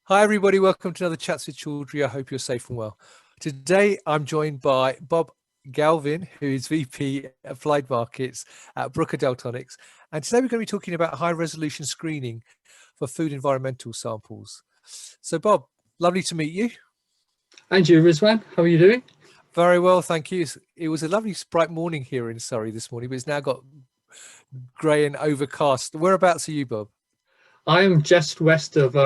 Hi everybody, welcome to another Chats with Chaudhry. I hope you're safe and well. Today I'm joined by Bob Galvin, who is VP Applied Markets at Bruker Daltonics. And today we're going to be talking about high resolution screening for food environmental samples. So Bob, lovely to meet you. And you, Rizwan, how are you doing? Very well, thank you. It was a lovely bright morning here in Surrey this morning, but it's now got grey and overcast. Whereabouts are you, Bob? I am just west of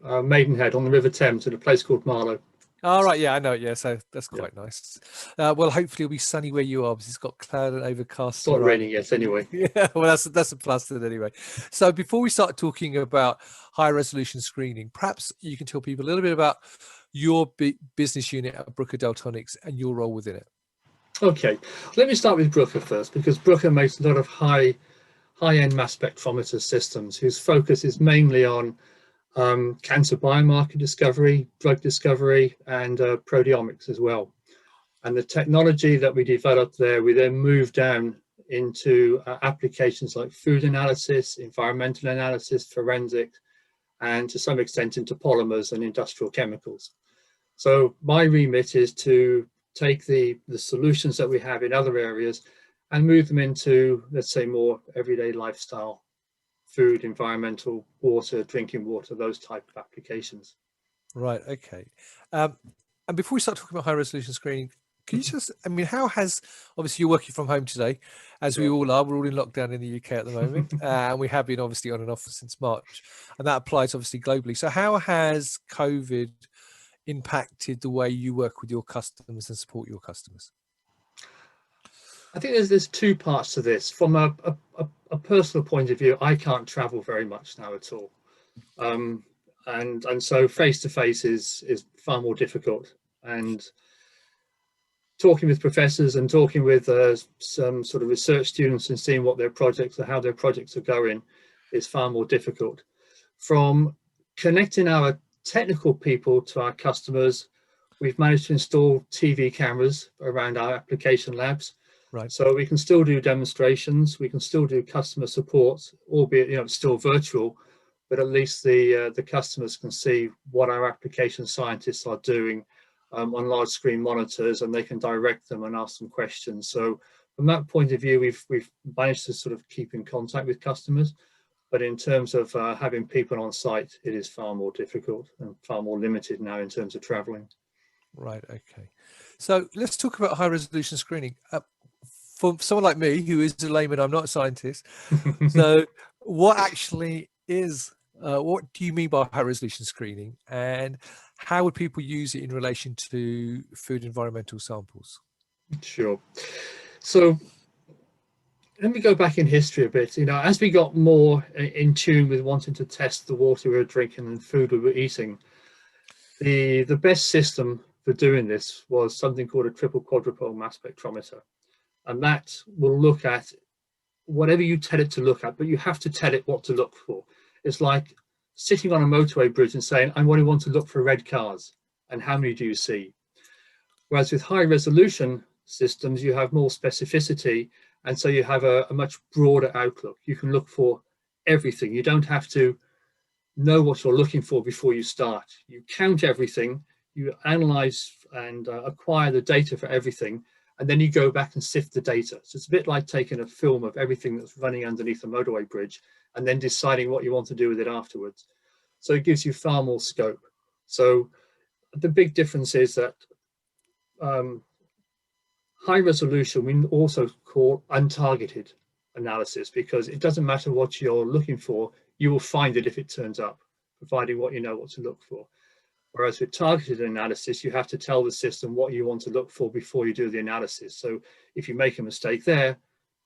Maidenhead on the River Thames in a place called Marlow. All right, yeah, I know. Yeah, so that's quite nice. Well, hopefully it'll be sunny where you are because it's got cloud and overcast. It's not raining yet, anyway. Yeah, well, that's a plus then anyway. So before we start talking about high resolution screening, perhaps you can tell people a little bit about your business unit at Bruker Daltonics and your role within it. Okay, let me start with Bruker first, because Bruker makes a lot of high-end mass spectrometer systems whose focus is mainly on cancer biomarker discovery, drug discovery, and proteomics as well. And the technology that we developed there, we then moved down into applications like food analysis, environmental analysis, forensics, and to some extent into polymers and industrial chemicals. So my remit is to take the solutions that we have in other areas and move them into, let's say, more everyday lifestyle, food, environmental, water, drinking water, those type of applications. Right, okay. And before we start talking about high resolution screening, can you just, I mean, how has, obviously you're working from home today, as we all are, we're all in lockdown in the UK at the moment, and we have been obviously on and off since March, and that applies obviously globally. So how has COVID impacted the way you work with your customers and support your customers? I think there's two parts to this. From a personal point of view, I can't travel very much now at all. And so face-to-face is far more difficult. And talking with professors and talking with some sort of research students and seeing what their projects or how their projects are going is far more difficult. From connecting our technical people to our customers, we've managed to install TV cameras around our application labs. Right. So we can still do demonstrations, we can still do customer support, albeit it's still virtual, but at least the customers can see what our application scientists are doing on large screen monitors, and they can direct them and ask them questions. So from that point of view, we've managed to sort of keep in contact with customers. But in terms of having people on site, it is far more difficult and far more limited now in terms of traveling. Right, okay. So let's talk about high resolution screening. For someone like me, who is a layman, I'm not a scientist. So what actually is, what do you mean by high resolution screening, and how would people use it in relation to food environmental samples? Sure. So let me go back in history a bit. As we got more in tune with wanting to test the water we were drinking and food we were eating, the best system for doing this was something called a triple quadrupole mass spectrometer. And that will look at whatever you tell it to look at, but you have to tell it what to look for. It's like sitting on a motorway bridge and saying, I only want to look for red cars, and how many do you see? Whereas with high resolution systems, you have more specificity, and so you have a much broader outlook. You can look for everything. You don't have to know what you're looking for before you start. You count everything, you analyze and acquire the data for everything, and then you go back and sift the data. So it's a bit like taking a film of everything that's running underneath a motorway bridge and then deciding what you want to do with it afterwards. So it gives you far more scope. So the big difference is that high resolution we also call untargeted analysis, because it doesn't matter what you're looking for, you will find it if it turns up, providing what you know what to look for. Whereas with targeted analysis, you have to tell the system what you want to look for before you do the analysis. So if you make a mistake there,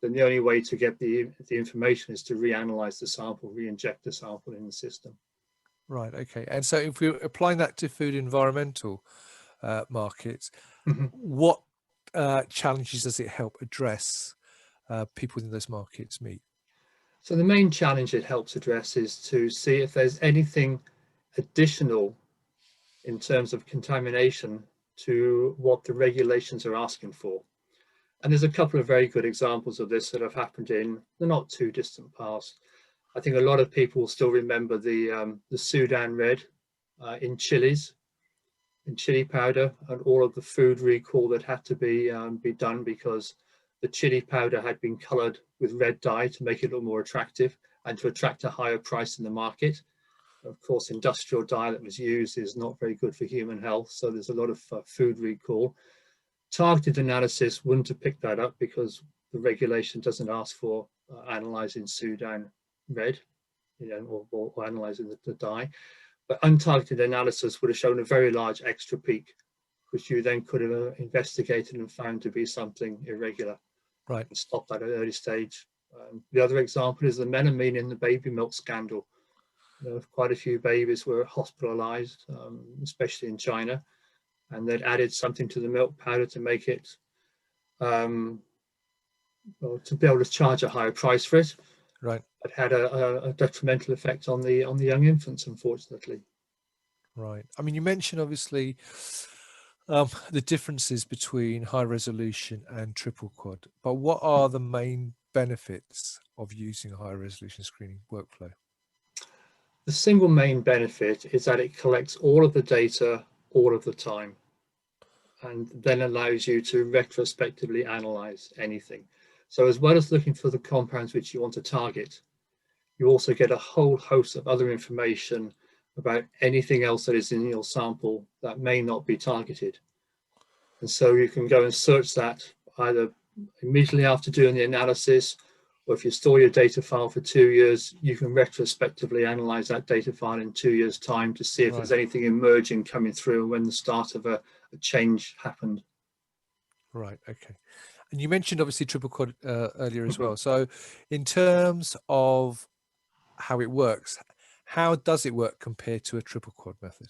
then the only way to get the information is to reanalyze the sample, re-inject the sample in the system. Right, okay. And so if we're applying that to food environmental markets, what challenges does it help address people in those markets meet? So the main challenge it helps address is to see if there's anything additional in terms of contamination to what the regulations are asking for. And there's a couple of very good examples of this that have happened in the not too distant past. I think a lot of people still remember the Sudan red in chilies, in chili powder, and all of the food recall that had to be done because the chili powder had been colored with red dye to make it look more attractive and to attract a higher price in the market. Of course, industrial dye that was used is not very good for human health, so there's a lot of food recall. Targeted analysis wouldn't have picked that up because the regulation doesn't ask for analyzing Sudan red, or analyzing the dye. But untargeted analysis would have shown a very large extra peak, which you then could have investigated and found to be something irregular. Right. And stopped at an early stage. The other example is the melamine in the baby milk scandal. Quite a few babies were hospitalized, especially in China, and they'd added something to the milk powder to make it, to be able to charge a higher price for it. Right. It had a detrimental effect on the young infants, unfortunately. Right. I mean, you mentioned obviously the differences between high resolution and triple quad, but what are the main benefits of using a high resolution screening workflow? The single main benefit is that it collects all of the data all of the time and then allows you to retrospectively analyze anything. So as well as looking for the compounds which you want to target, you also get a whole host of other information about anything else that is in your sample that may not be targeted. And so you can go and search that either immediately after doing the analysis, or if you store your data file for 2 years, you can retrospectively analyze that data file in 2 years' time to see if there's anything emerging coming through when the start of a change happened. Right. Okay. And you mentioned obviously triple quad earlier as well. So in terms of how it works, how does it work compared to a triple quad method?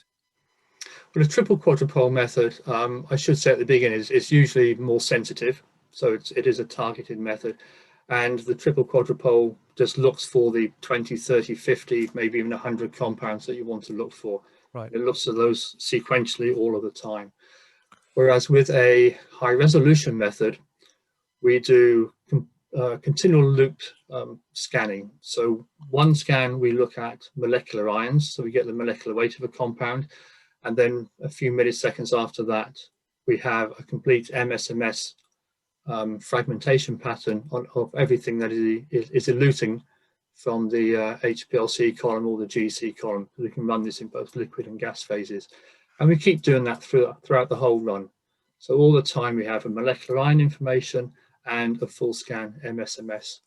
Well, a triple quadrupole method, I should say at the beginning, is usually more sensitive. So it is a targeted method. And the triple quadrupole just looks for the 20, 30, 50, maybe even 100 compounds that you want to look for. Right. It looks at those sequentially all of the time. Whereas with a high resolution method, we do continual looped scanning. So one scan, we look at molecular ions. So we get the molecular weight of a compound. And then a few milliseconds after that, we have a complete MSMS fragmentation pattern of everything that is eluting from the HPLC column or the GC column. We can run this in both liquid and gas phases. And we keep doing that throughout the whole run. So all the time we have a molecular ion information and a full scan MSMS.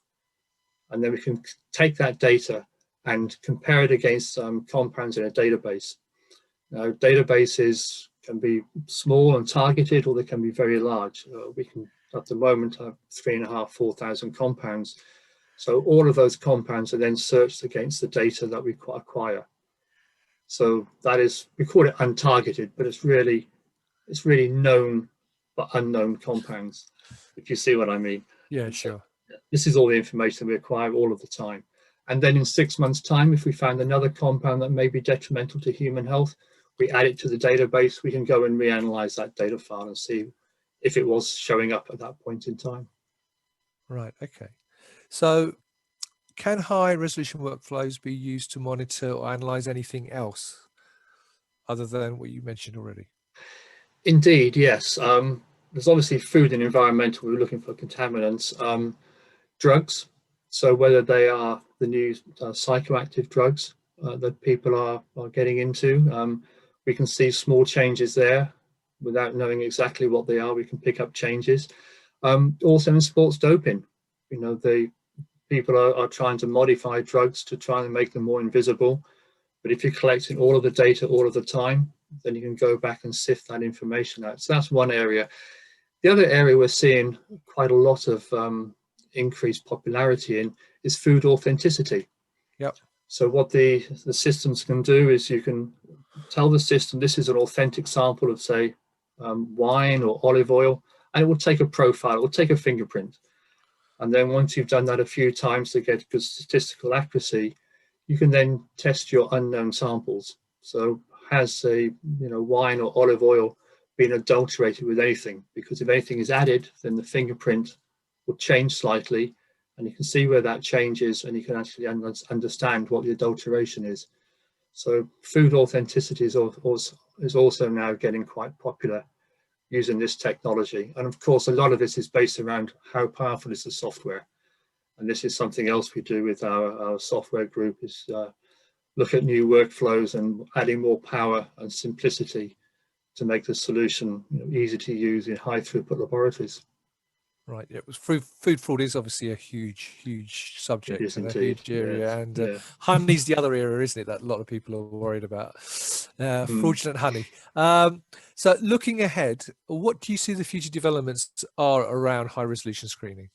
And then we can take that data and compare it against compounds in a database. Now, databases can be small and targeted, or they can be very large. We can, at the moment, have 3,500, 4,000 compounds. So all of those compounds are then searched against the data that we acquire. So that is, we call it untargeted, but it's really known but unknown compounds, if you see what I mean. Yeah, sure. This is all the information we acquire all of the time. And then in 6 months' time, if we found another compound that may be detrimental to human health, we add it to the database, we can go and reanalyze that data file and see if it was showing up at that point in time. Right, okay. So can high resolution workflows be used to monitor or analyze anything else other than what you mentioned already? Indeed, yes. There's obviously food and environmental, we're looking for contaminants. Drugs, so whether they are the new psychoactive drugs that people are getting into, we can see small changes there without knowing exactly what they are. We can pick up changes. Also in sports doping, the people are trying to modify drugs to try and make them more invisible. But if you're collecting all of the data all of the time, then you can go back and sift that information out. So that's one area. The other area we're seeing quite a lot of increased popularity in is food authenticity. Yep. So what the systems can do is you can tell the system this is an authentic sample of, say, wine or olive oil, and it will take a profile, it will take a fingerprint. And then once you've done that a few times to get good statistical accuracy, you can then test your unknown samples. So has a wine or olive oil been adulterated with anything? Because if anything is added, then the fingerprint will change slightly, and you can see where that change is, and you can actually understand what the adulteration is. So food authenticity is also now getting quite popular using this technology. And of course, a lot of this is based around how powerful is the software. And this is something else we do with our software group, is look at new workflows and adding more power and simplicity to make the solution easy to use in high throughput laboratories. Right. Yeah. It was food fraud is obviously a huge subject. It is and a indeed. huge area. Yes. And Yeah. honey's the other area, isn't it, that a lot of people are worried about? Fraudulent honey. So looking ahead, what do you see the future developments are around high resolution screening?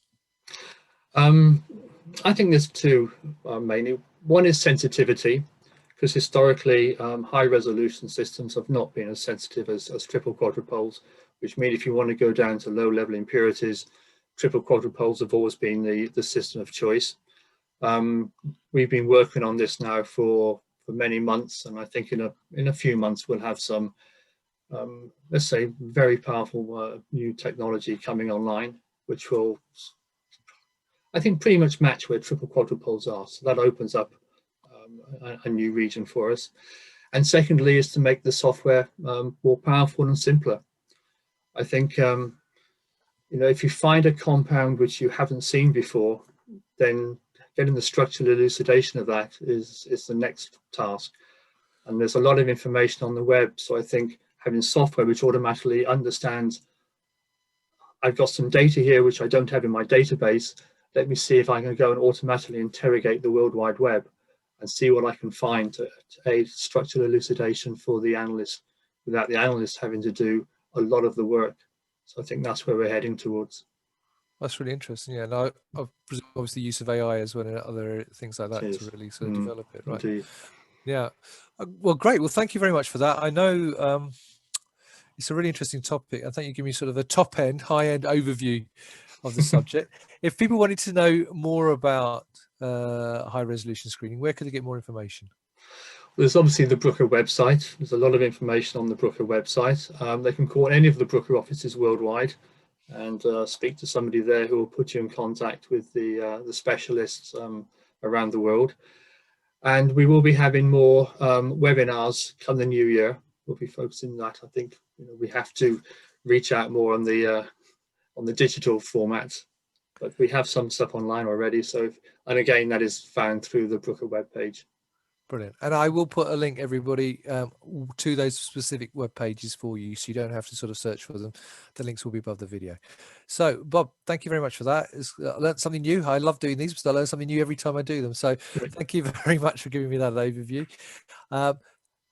I think there's two mainly. One is sensitivity, because historically high resolution systems have not been as sensitive as triple quadrupoles, which means if you want to go down to low level impurities, triple quadrupoles have always been the system of choice. We've been working on this now for many months, and I think in a few months we'll have some, let's say, very powerful new technology coming online, which will, I think, pretty much match where triple quadrupoles are. So that opens up a new region for us. And secondly is to make the software more powerful and simpler. I think if you find a compound which you haven't seen before, then getting the structural elucidation of that is the next task. And there's a lot of information on the web, so I think having software which automatically understands, I've got some data here which I don't have in my database, let me see if I can go and automatically interrogate the World Wide Web and see what I can find to aid structural elucidation for the analyst, without the analyst having to do a lot of the work. So I think that's where we're heading towards. That's really interesting. Yeah, and I've obviously use of AI as well and other things like that to really sort of develop it, right? Indeed. Yeah. Well, great. Well, thank you very much for that. I know it's a really interesting topic. I think you give me sort of a top end, high end overview of the subject. If people wanted to know more about high resolution screening, where could they get more information? There's obviously the Bruker website. There's a lot of information on the Bruker website. They can call any of the Bruker offices worldwide and speak to somebody there who will put you in contact with the specialists around the world. And we will be having more webinars come the new year. We'll be focusing on that. I think we have to reach out more on the digital format, but we have some stuff online already. So, and again, that is found through the Bruker webpage. Brilliant. And I will put a link, everybody, to those specific web pages for you, so you don't have to sort of search for them. The links will be above the video. So, Bob, thank you very much for that. I learned something new. I love doing these, but I learn something new every time I do them. So thank you very much for giving me that overview.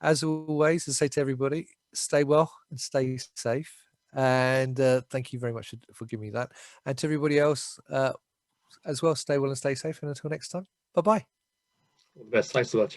As always, I say to everybody, stay well and stay safe. And thank you very much for giving me that. And to everybody else as well, stay well and stay safe. And until next time, bye-bye. All the best. Thanks a lot.